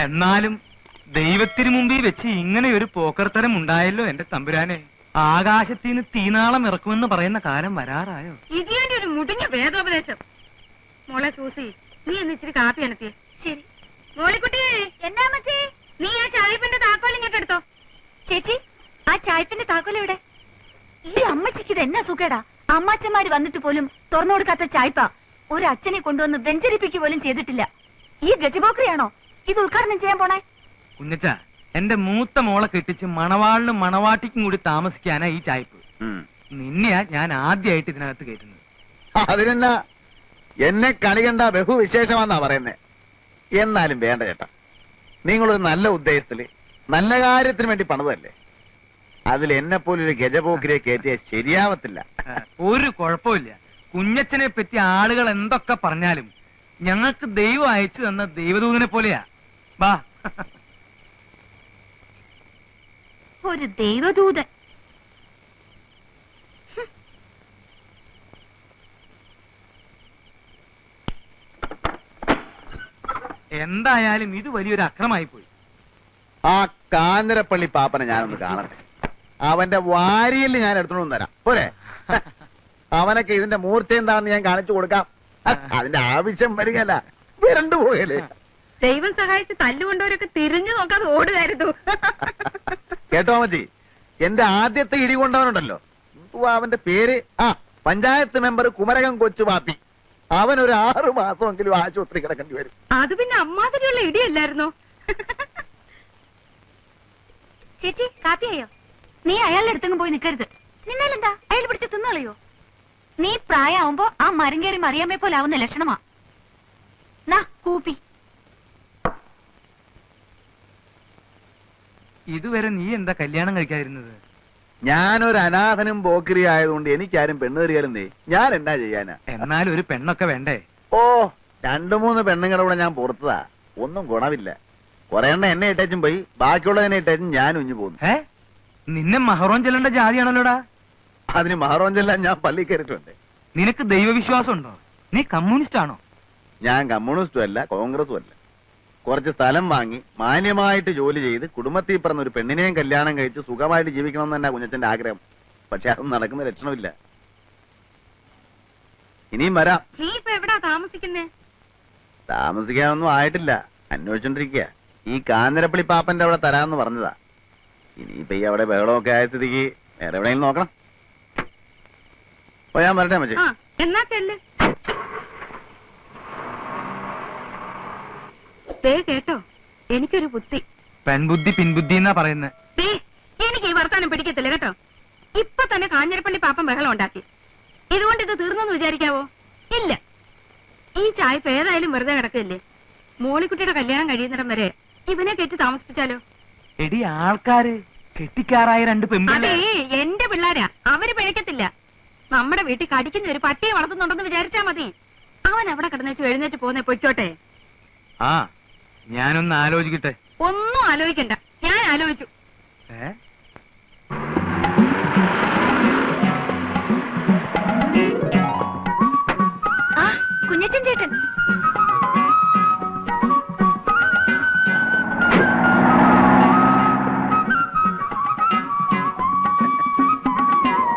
എന്നാലും ദൈവത്തിനു മുമ്പിൽ വെച്ച് ഇങ്ങനെ ഒരു പോക്കർത്തരം ഉണ്ടായല്ലോ എന്റെ തമ്പുരാനെ. ആകാശത്തിന് തീനാളം ഇറക്കുമെന്ന് പറയുന്ന കാലം വരാറായോ? ഇതിന്റെ ഒരു മുടിഞ്ഞ വേദോപദേശം. മോളെ സൂസി, നീ എന്ന് ഇച്ചിരി കാപ്പി അനത്തിയേ. ശരി മോളിക്കുട്ടി. എന്നാ മച്ചി? നീ ആ ചായപ്പിന്റെ താക്കോൽ ഇങ്ങോട്ട് എടുത്തോ. ചേച്ചി, ആ ചായപ്പിന്റെ താക്കോൽ എവിടെ? ഈ അമ്മച്ചിക്ക് ഇത് എന്നാ സുഖേടാ. അമ്മാച്ചന്മാര് വന്നിട്ട് പോലും തുറന്നു കൊടുക്കാത്ത ചായപ്പ ഒരു അച്ഛനെ കൊണ്ടുവന്ന് വെഞ്ചരിപ്പിക്കുക പോലും ചെയ്തിട്ടില്ല. ഈ ഗജബോക്രിയാണോ ഇത് ഉദ്ഘാടനം ചെയ്യാൻ പോണേ? കുഞ്ഞച്ച, എന്റെ മൂത്ത മോളെ കെട്ടിച്ച് മണവാളിനും മണവാട്ടിക്കും കൂടി താമസിക്കാനാ ഈ ചായപ്പ്. നിന്നെയാ ഞാൻ ആദ്യമായിട്ട് ഇതിനകത്ത് കയറ്റുന്നത്. അതിനെന്നാ, എന്നെ കളി കണ്ട ബഹുവിശേഷമാന്നാ പറയുന്നേ. എന്നാലും വേണ്ട ചേട്ടാ, നിങ്ങളൊരു നല്ല ഉദ്ദേശത്തില് നല്ല കാര്യത്തിന് വേണ്ടി പണിതല്ലേ. അതിൽ എന്നെ പോലൊരു ഗജപോക്കിരെ കയറ്റിയാൽ ശരിയാവത്തില്ല. ഒരു കുഴപ്പമില്ല. കുഞ്ഞച്ചനെ പറ്റി ആളുകൾ എന്തൊക്കെ പറഞ്ഞാലും ഞങ്ങൾക്ക് ദൈവം അയച്ചു തന്ന ദൈവദൂതനെ പോലെയാ. ബാ. ഒരു ദൈവദൂതൻ. എന്തായാലും ഇത് വലിയൊരു അക്രമമായി പോയി. ആ കാഞ്ഞിരപ്പള്ളി പാപ്പനെ ഞാനൊന്ന് കാണട്ടെ. അവന്റെ വാരിയിൽ ഞാൻ എടുത്തോണ്ട് തരാം പോരെ. അവനൊക്കെ ഇതിന്റെ മൂർച്ച എന്താണെന്ന് ഞാൻ കാണിച്ചു കൊടുക്കാം. അതിന്റെ ആവശ്യം വരികയല്ല, വിരണ്ടു പോയല്ലേ. ദൈവം സഹായിച്ച് തല്ലുകൊണ്ടവരൊക്കെ തിരിഞ്ഞു നോക്കാതെ ഓടുകയായിരുന്നു. കേട്ടോ അമ്മച്ചി, എന്റെ ആദ്യത്തെ ഇടി കൊണ്ടവനുണ്ടല്ലോ, അവന്റെ പേര് പഞ്ചായത്ത് മെമ്പർ കുമരകം കൊച്ചു പാപ്പി. അവനൊരു 6 മാസമെങ്കിലും ആശുപത്രി കിടക്കേണ്ടി വരും. അത് പിന്നെ അമ്മാതിരിയുള്ള ഇടിയല്ലായിരുന്നോ? ചേച്ചി, കാപ്പിയായോ? നീ അയാളുടെ അടുത്തെങ്കിലും പോയി നിൽക്കരുത്. നിന്നാലെന്താ, അയാൾ പിടിച്ച് തിന്നുകളയോ? നീ പ്രായമാവുമ്പോ ആ മരം കയറി മറിയാമ്മയെ പോലെ ആവുന്ന ലക്ഷണമാ. നാ കൂപ്പി. ഇതുവരെ നീ എന്താ കല്യാണം കഴിക്കാതിരുന്നത്? ഞാനൊരു അനാഥനും പോക്കിരി ആയതുകൊണ്ട് എനിക്കാരും പെണ്ണേറിയാലും ഞാൻ എന്നാ ചെയ്യാനാ? എന്നാലും ഒരു പെണ്ണൊക്കെ വേണ്ടേ? ഓ, 2-3 പെണ്ണുങ്ങളുടെ കൂടെ ഞാൻ പുറത്തതാ, ഒന്നും ഗുണമില്ല. കുറെ എണ്ണ എന്നെ ഇട്ടേച്ചും പോയി, ബാക്കിയുള്ളതിനെ ഇട്ടേച്ചും ഞാൻ ഉഞ്ഞു പോന്നു. നിന്നെ മഹറോൻ ചെല്ലേണ്ട ജാതിയാണല്ലോടാ. അതിന് മഹറോൻ ചെല്ലാൻ ഞാൻ പള്ളി കയറിയിട്ടുണ്ട്. നിനക്ക് ദൈവവിശ്വാസം ഉണ്ടോ? നീ കമ്മ്യൂണിസ്റ്റ് ആണോ? ഞാൻ കമ്മ്യൂണിസ്റ്റും അല്ല, കോൺഗ്രസും അല്ല. കുറച്ച് സ്ഥലം വാങ്ങി മാന്യമായിട്ട് ജോലി ചെയ്ത് കുടുംബത്തിൽ പറഞ്ഞ ഒരു പെണ്ണിനെയും കല്യാണം കഴിച്ച് സുഖമായിട്ട് ജീവിക്കണമെന്ന് തന്നെ കുഞ്ഞച്ചന്റെ ആഗ്രഹം. പക്ഷെ അതൊന്നും നടക്കുന്ന ലക്ഷണമില്ല. ഇനിയും വരാം. നീ ഇപ്പൊ എവിടാ താമസിക്കുന്നേ? താമസിക്കാനൊന്നും ആയിട്ടില്ല, അന്വേഷിച്ചോണ്ടിരിക്കുക. ഈ കാഞ്ഞിരപ്പള്ളി പാപ്പന്റെ അവിടെ തരാമെന്ന് പറഞ്ഞതാ. ഇനിയിപ്പോ ഈ അവിടെ ബഹളമൊക്കെ ആയ സ്ഥിതിക്ക് വേറെ എവിടെയെങ്കിലും നോക്കണം. ഓ, ഞാൻ വരട്ടെ മച്ചേ. എന്നാ ചെല്ല്. കേട്ടോ, എനിക്കൊരു ബുദ്ധി. പെൺബുദ്ധി പിൻബുദ്ധി എന്നാ പറയുന്നത്. എനിക്ക് ഈ വർത്താനം പിടിക്കത്തില്ല കേട്ടോ. ഇപ്പൊ തന്നെ കാഞ്ഞിരപ്പള്ളി പാപ്പൻ ബഹളം ഉണ്ടാക്കി. ഇതുകൊണ്ട് ഇത് തീർന്നെന്ന് വിചാരിക്കാവോ? ഇല്ല. ഈ ചായപ്പ് ഏതായാലും വെറുതെ കിടക്കില്ലേ. മോളിക്കുട്ടിയുടെ കല്യാണം കഴിയുന്നിടം വരെ ഇവനെ കെട്ടി താമസിപ്പിച്ചാലോ? എടി, ആൾക്കാര് കെട്ടിക്കാറായ 2 പെൺപിള്ളേ. അതേ, എന്റെ പിള്ളാരാ, അവര് പിഴക്കത്തില്ല. നമ്മുടെ വീട്ടിൽ കടിക്കുന്ന ഒരു പട്ടിയെ വളർത്തുന്നുണ്ടെന്ന് വിചാരിച്ചാ മതി. അവൻ അവിടെ കിടന്നേച്ചു എഴുന്നേറ്റ് പോന്നെ പൊയ്ക്കോട്ടെ. ഞാനൊന്ന് ആലോചിക്കട്ടെ. ഒന്നും ആലോചിക്കണ്ട, ഞാൻ ആലോചിച്ചു. കുഞ്ഞച്ചൻ ചേട്ടൻ.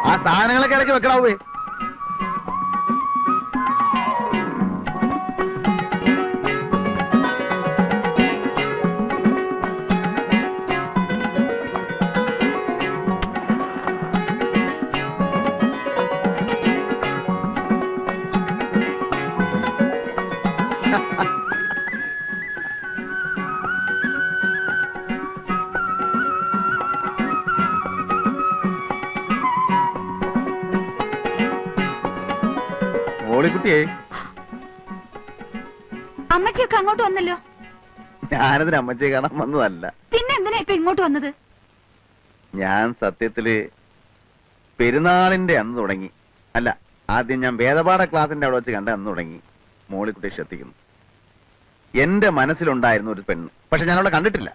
ആ സാധനങ്ങളൊക്കെ ഇടയ്ക്ക് വെക്കണാവേ. മോളിക്കുട്ടിയെ, അമ്മച്ചിയൊക്കെ അങ്ങോട്ട് വന്നല്ലോ. ഞാനതിന് അമ്മച്ചിയെ കാണാൻ വന്നതല്ല. പിന്നെ എന്തിനാ ഇപ്പൊ ഇങ്ങോട്ട് വന്നത്? ഞാൻ സത്യത്തില് പെരുന്നാളിന്റെ അന്ന് തുടങ്ങി, അല്ല, ആദ്യം ഞാൻ വേദപാഠ ക്ലാസിന്റെ അവിടെ വെച്ച് കണ്ട അന്ന് തുടങ്ങി മോളിക്കുട്ടി ശ്രദ്ധിക്കുന്നു. എന്റെ മനസ്സിലുണ്ടായിരുന്നു ഒരു പെണ്ണ്, പക്ഷെ ഞാൻ അവളെ കണ്ടിട്ടില്ല.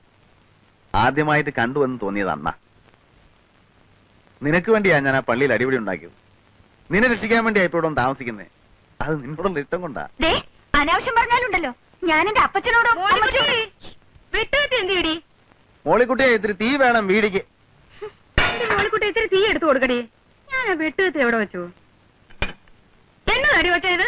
ആദ്യമായിട്ട് കണ്ടുവെന്ന് തോന്നിയത് അന്നാ. നിനക്ക് വേണ്ടിയാ ഞാൻ ആ പള്ളിയിൽ അടിപിടി ഉണ്ടാക്കിയത്. നിന്നെ രക്ഷിക്കാൻ വേണ്ടിയാ ഇപ്പൊ ഇവിടെ താമസിക്കുന്നേ. അത് നിന്നോടുള്ള ഇഷ്ടം കൊണ്ടാ. അനാവശ്യം പറഞ്ഞാലുണ്ടല്ലോ, ഞാൻ എന്റെ അപ്പച്ചനോടോ വെട്ടുകത്തി എന്ത് ചെയ്യടി? മോളിക്കുട്ടിയെ ഇത്തിരി തീ വേണം വീടിക്ക്. എന്റെ മോളിക്കുട്ടി ഇത്തിരി തീ എടുത്തു കൊടുക്കടി. ഞാൻ ആ വെട്ടുകത്തി എവിടെ വെച്ചു? എന്നതാടി വെച്ചത്?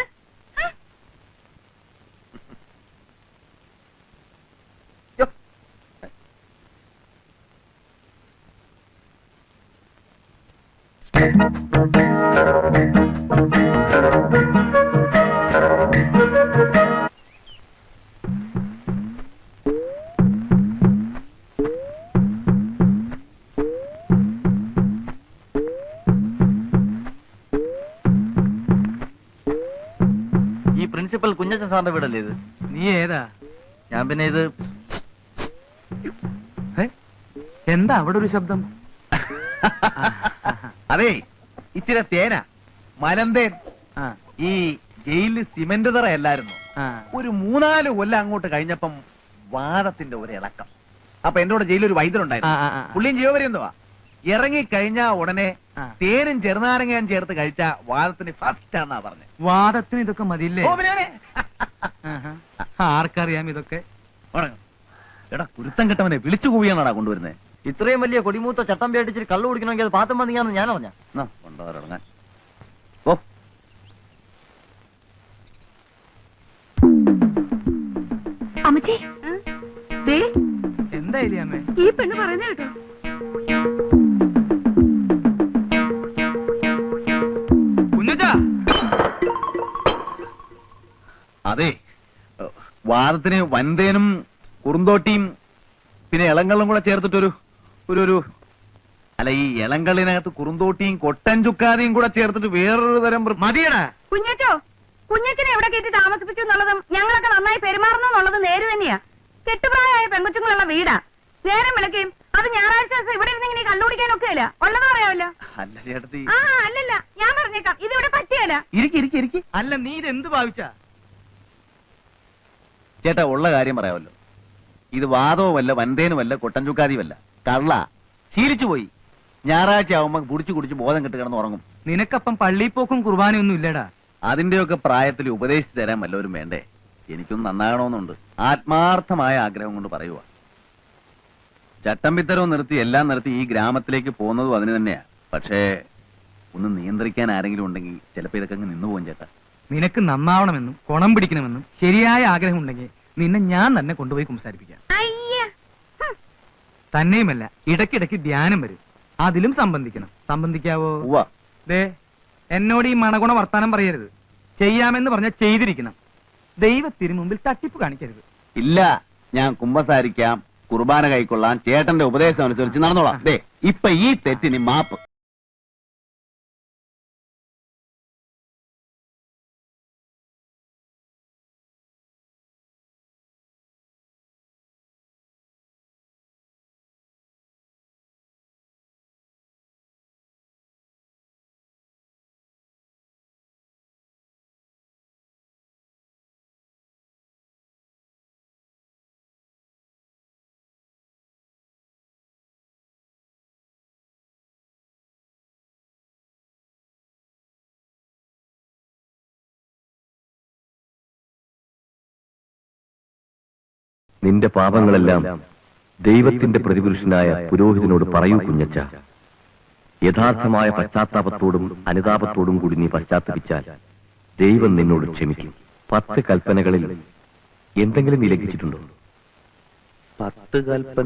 ഈ പ്രിൻസിപ്പൽ കുഞ്ഞച്ചൻ സാറിന്റെ വീടല്ലേ ഇത്? നീ ഏതാ? ഞാൻ പിന്നെ ഇത് എന്താ അവിടെ ഒരു ശബ്ദം? അതെ, ഇച്ചിരി തേന മലന്തേൻ. ആ, ഈ ജയിലിൽ സിമന്റ് തറ അല്ലായിരുന്നു. ആ. ഒരു 3-4 കൊല്ലം അങ്ങോട്ട് കഴിഞ്ഞപ്പം വാദത്തിന്റെ ഒരു ഇളക്കം. അപ്പൊ എന്റെ കൂടെ ജയിലിൽ ഒരു വൈദ്യരുണ്ടായിരുന്നു. ആ, ആ, ആ. പുള്ളിയും ജീവപര്യന്തവാ. ഇറങ്ങി കഴിഞ്ഞാ ഉടനെ ആ. തേനും ചെറുനാരങ്ങയും ചേർത്ത് കഴിച്ച വാദത്തിന് ഫസ്റ്റ് ആണെന്നാ പറഞ്ഞത്. വാദത്തിന് ഇതൊക്കെ മതിയില്ലേ? ഓ, പിന്നെ ആഹാ. ആർക്കറിയാം ഇതൊക്കെ? ഉണങ്ങ്. എടാ, കുരുത്തം കെട്ടവനെ വിളിച്ചു കൂവിയാണാടാ കൊണ്ടുവരുന്നത്. ഇത്രയും വലിയ കൊടിമൂത്ത ചട്ടം പേടിച്ചിട്ട് കള്ളു കുടിക്കണമെങ്കിൽ അത് പാത്തം വന്നിയാന്ന് ഞാൻ അറിഞ്ഞ. കൊണ്ടുവരങ്ങാൻ ഓ. അമ്മച്ചി, ദേ, എന്തായാലും അമ്മേ? ഈ പെണ്ണ് പറയുന്ന കേട്ടോ. കുഞ്ഞച്ചാ, അതെ, വാദത്തിന് വൻതേനും കുറുന്തോട്ടിയും പിന്നെ ഇളങ്കള്ളും കൂടെ ചേർത്തിട്ടൊരു ഒരു അല്ല, ഈ ഇളങ്കള്ളിനകത്ത് കുറുന്തോട്ടിയും കൊട്ടൻ ചുക്കാതിയും കൂടെ ചേർത്തിട്ട് വേറൊരു തരം മതിയടാ. കുഞ്ഞച്ചോ, കുഞ്ഞച്ചനെ എവിടെ കയറ്റി താമസിപ്പിച്ചു എന്നുള്ളതും ഞങ്ങളൊക്കെ നന്നായി പെരുമാറുന്നു എന്നുള്ളതും നേര് തന്നെയാ. കെട്ടുപ്രായമായ പെൺകൊച്ചുങ്ങളുള്ള വീടാ. നേരം വിളക്കുകയും അത് ഞായറാഴ്ച ദിവസം ഇവിടെ ഇരുന്നെങ്കിൽ കണ്ടുപിടിക്കാനൊക്കെ അല്ല ഉള്ളത് പറയാമല്ലോ. അല്ല ചേട്ടത്തി, ആ അല്ലല്ല, ഞാൻ പറഞ്ഞേക്കാം, ഇതിവിടെ പറ്റിയല്ല. ഇരിക്കി. അല്ല, നീ ഇതെന്ത് ഭാവിച്ചാ? ചേട്ടാ, ഉള്ള കാര്യം പറയാമല്ലോ. ഇത് വാദവുമല്ല, വൻതേനുമല്ല, കൊട്ടൻ ചുക്കാതിയുമല്ല, കള്ള. ശീലിച്ചു പോയി. ഞായറാഴ്ച ആവുമ്പോ കുടിച്ചു ബോധം കെട്ട് കിടന്ന് ഉറങ്ങും. നിനക്കപ്പം പള്ളിപ്പോക്കും കുർബാനയൊന്നും ഇല്ലടാ. അതിന്റെയൊക്കെ പ്രായത്തിൽ ഉപദേശിച്ചു തരാൻ വല്ലവരും വേണ്ടേ? എനിക്കൊന്നും നന്നാകണമെന്നുണ്ട്. ആത്മാർത്ഥമായ ആഗ്രഹം കൊണ്ട് പറയുക. ചട്ടമ്പിത്തരവും നിർത്തി എല്ലാം നിർത്തി ഈ ഗ്രാമത്തിലേക്ക് പോകുന്നതും അതിന് തന്നെയാ. പക്ഷേ ഒന്ന് നിയന്ത്രിക്കാൻ ആരെങ്കിലും ഉണ്ടെങ്കിൽ ചിലപ്പോ ഇതൊക്കെ അങ്ങ് നിന്നു പോകും ചേട്ടാ. നിനക്ക് നന്നാവണമെന്നും കുണം പിടിക്കണമെന്നും ശരിയായ ആഗ്രഹം ഉണ്ടെങ്കിൽ നിന്നെ ഞാൻ തന്നെ കൊണ്ടുപോയി സംസാരിപ്പിക്കാം. അയ്യ, തന്നെയുമല്ല, ഇടയ്ക്കിടയ്ക്ക് ധ്യാനം വരും. അതിലും സംബന്ധിക്കാവോ? ഉവ്വ. ദേ, എന്നോട് ഈ മണഗുണ വർത്താനം പറയരുത്. ചെയ്യാമെന്ന് പറഞ്ഞാൽ ചെയ്തിരിക്കണം. ദൈവത്തിന് മുമ്പിൽ തട്ടിപ്പ് കാണിക്കരുത്. ഇല്ല, ഞാൻ കുമ്പസാരിക്കാം, കുർബാന കൈക്കൊള്ളാൻ, ചേട്ടന്റെ ഉപദേശം അനുസരിച്ച് നടന്നോളാം. ദേ, ഇപ്പൊ ഈ തെറ്റിന് മാപ്പ്. നിന്റെ പാപങ്ങളെല്ലാം ദൈവത്തിന്റെ പ്രതിപുരുഷനായ പുരോഹിതനോട് പറയൂ കുഞ്ഞച്ച. യഥാർത്ഥമായ പശ്ചാത്താപത്തോടും അനുതാപത്തോടും കൂടി നീ പശ്ചാത്തപിച്ചാൽ ദൈവം നിന്നോട് ക്ഷമിക്കും. 10 കൽപ്പനകളിൽ എന്തെങ്കിലും നീ ലംഘിച്ചിട്ടുണ്ടോ? 10 കൽപ്പന